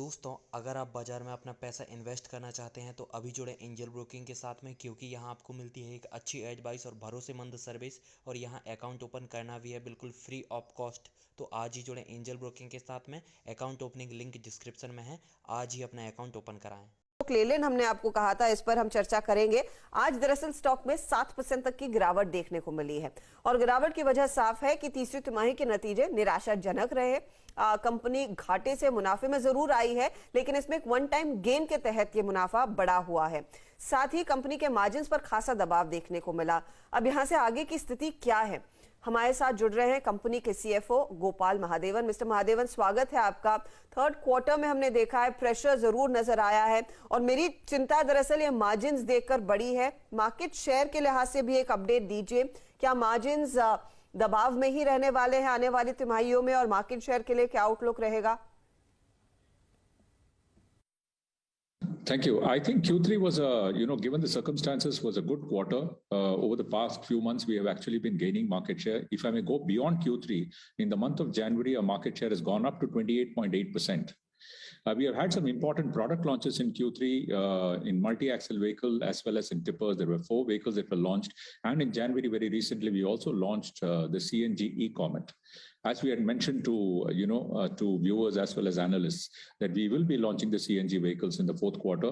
दोस्तों, अगर आप बाज़ार में अपना पैसा इन्वेस्ट करना चाहते हैं तो अभी जुड़े एंजल ब्रोकिंग के साथ में, क्योंकि यहाँ आपको मिलती है एक अच्छी एडवाइस और भरोसेमंद सर्विस, और यहाँ अकाउंट ओपन करना भी है बिल्कुल फ्री ऑफ कॉस्ट। तो आज ही जुड़े एंजल ब्रोकिंग के साथ में। अकाउंट ओपनिंग लिंक डिस्क्रिप्शन में है। आज ही अपना अकाउंट ओपन कराएं। अशोक लेलैंड हमने आपको कहा था, इस पर हम चर्चा करेंगे। आज दरअसल स्टॉक में 7% तक की गिरावट देखने को मिली है और गिरावट की वजह साफ है कि तीसरी तिमाही के नतीजे निराशाजनक रहे। कंपनी घाटे से मुनाफे में जरूर आई है, लेकिन इसमें एक वन टाइम गेन के तहत ये मुनाफा बढ़ा हुआ है। साथ ही कंपनी के मार्जिन्स पर खासा दबाव देखने को मिला। अब यहां से आगे की स्थिति क्या है, हमारे साथ जुड़ रहे हैं कंपनी के सीएफओ गोपाल महादेवन। मिस्टर महादेवन, स्वागत है आपका। थर्ड क्वार्टर में हमने देखा है प्रेशर जरूर नजर आया है और मेरी चिंता दरअसल ये मार्जिन्स देखकर बड़ी है। मार्केट शेयर के लिहाज से भी एक अपडेट दीजिए। क्या मार्जिन्स दबाव में ही रहने वाले हैं आने वाली तिमाहियों में, और मार्केट शेयर के लिए क्या आउटलुक रहेगा? Thank you. I think Q3 was given the circumstances, was a good quarter. Over the past few months, we have actually been gaining market share. If I may go beyond Q3, in the month of January, our market share has gone up to 28.8%. We have had some important product launches in Q3 in multi-axle vehicle as well as in tippers. There were 4 vehicles that were launched. And in January, very recently, we also launched the CNG e-Comet. As we had mentioned to viewers as well as analysts, that we will be launching the CNG vehicles in the fourth quarter.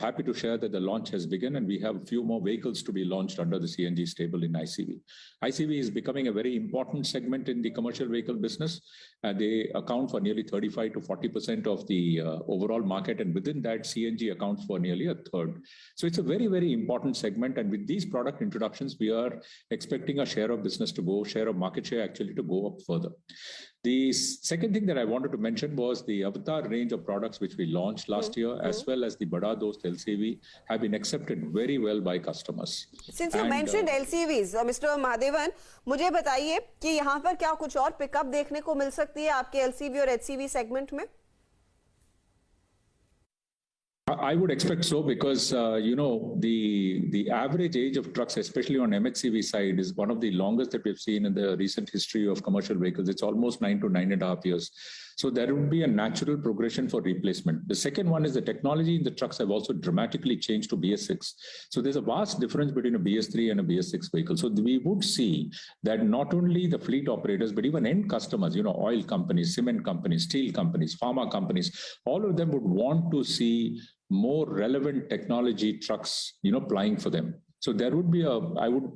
Happy to share that the launch has begun and we have a few more vehicles to be launched under the CNG stable in ICV. ICV is becoming a very important segment in the commercial vehicle business. They account for nearly 35 to 40% of the overall market, and within that, CNG accounts for nearly a third. So it's a very, very important segment. And with these product introductions, we are expecting a share of business to go, share of market share actually to go up further. The second thing that I wanted to mention was the Avatar range of products which we launched last year, as well as the Bada Dost LCV, have been accepted very well by customers. Since you mentioned LCVs, Mr. Mahadevan, मुझे बताइए कि यहाँ पर क्या कुछ और pickup देखने को मिल सकती है आपके LCV और HCV सेगमेंट में? I would expect so, because the average age of trucks, especially on MHCV side, is one of the longest that we've seen in the recent history of commercial vehicles. It's almost 9 to 9.5 years. So there would be a natural progression for replacement. The second one is the technology in the trucks have also dramatically changed to BS6. So there's a vast difference between a BS3 and a BS6 vehicle. So we would see that not only the fleet operators, but even end customers, oil companies, cement companies, steel companies, pharma companies, all of them would want to see more relevant technology trucks, plying for them. So there would be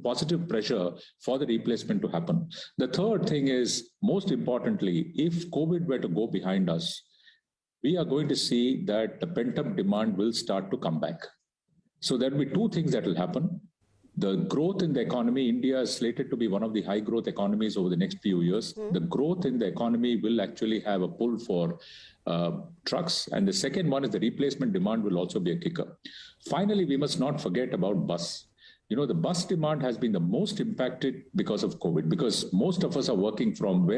positive pressure for the replacement to happen. The third thing is, most importantly, if COVID were to go behind us, we are going to see that the pent-up demand will start to come back. So there will be 2 things that will happen. The growth in the economy, India is slated to be one of the high growth economies over the next few years. The growth in the economy will actually have a pull for trucks. And the second one is the replacement demand will also be a kicker. Finally, we must not forget about bus. The bus demand has been the most impacted because of COVID, because most of us are working from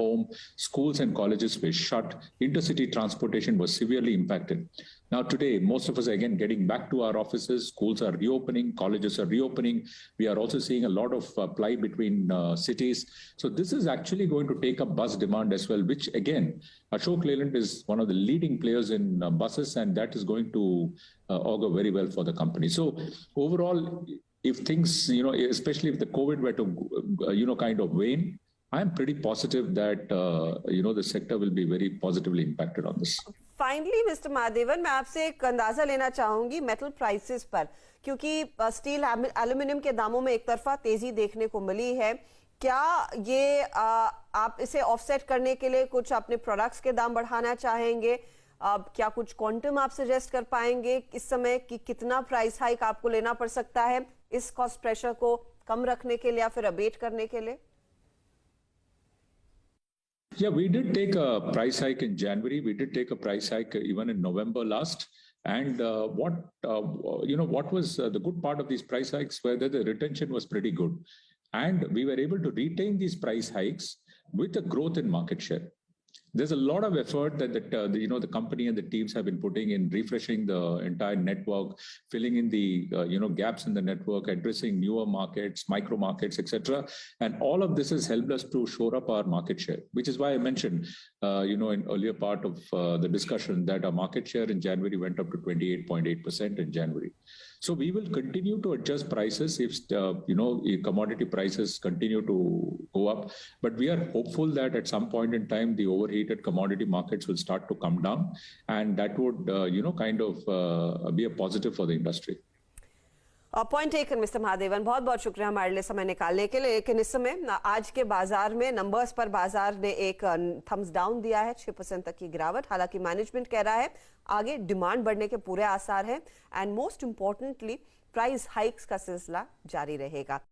home, schools and colleges were shut, intercity transportation was severely impacted. Now today, most of us are again getting back to our offices, schools are reopening, colleges are reopening. We are also seeing a lot of ply between cities. So this is actually going to take up bus demand as well, which again, Ashok Leyland is one of the leading players in buses, and that is going to augur very well for the company. So overall, if things, especially if the COVID were to, kind of wane, I am pretty positive that, the sector will be very positively impacted on this. Finally mister Mahadevan, मैं आपसे एक अंदाजा लेना चाहूंगी metal prices पर, क्योंकि steel aluminium के दामों में एक तरफा तेजी देखने को मिली है। क्या ये आप इसे ऑफसेट करने के लिए कुछ अपने प्रोडक्ट्स के दाम बढ़ाना चाहेंगे? क्या कुछ क्वांटम आप सजेस्ट कर पाएंगे इस समय कि कितना प्राइस हाइक आपको लेना पड़ सकता है इस कॉस्ट प्रेशर को कम रखने के लिए या फिर अबेट करने के लिए? Yeah, we did take a price hike in January. We did take a price hike even in November last. And what was the good part of these price hikes, whether the retention was pretty good. And we were able to retain these price hikes with a growth in market share. there's a lot of effort that the company and the teams have been putting in refreshing the entire network, filling in the gaps in the network, addressing newer markets, micro markets, etc. And all of this has helped us to shore up our market share, which is why I mentioned in earlier part of the discussion that our market share in January went up to 28.8% in January. So we will continue to adjust prices if commodity prices continue to go up. But we are hopeful that at some point in time, the overheated commodity markets will start to come down, and that would be a positive for the industry. Point taken mister Mahadevan, बहुत बहुत शुक्रिया हमारे लिए समय निकालने के लिए। लेकिन इस समय आज के बाजार में नंबर्स पर बाजार ने एक थम्स डाउन दिया है, 6% तक की गिरावट। हालांकि मैनेजमेंट कह रहा है आगे डिमांड बढ़ने के पूरे आसार हैं and most importantly price hikes का सिलसिला जारी रहेगा।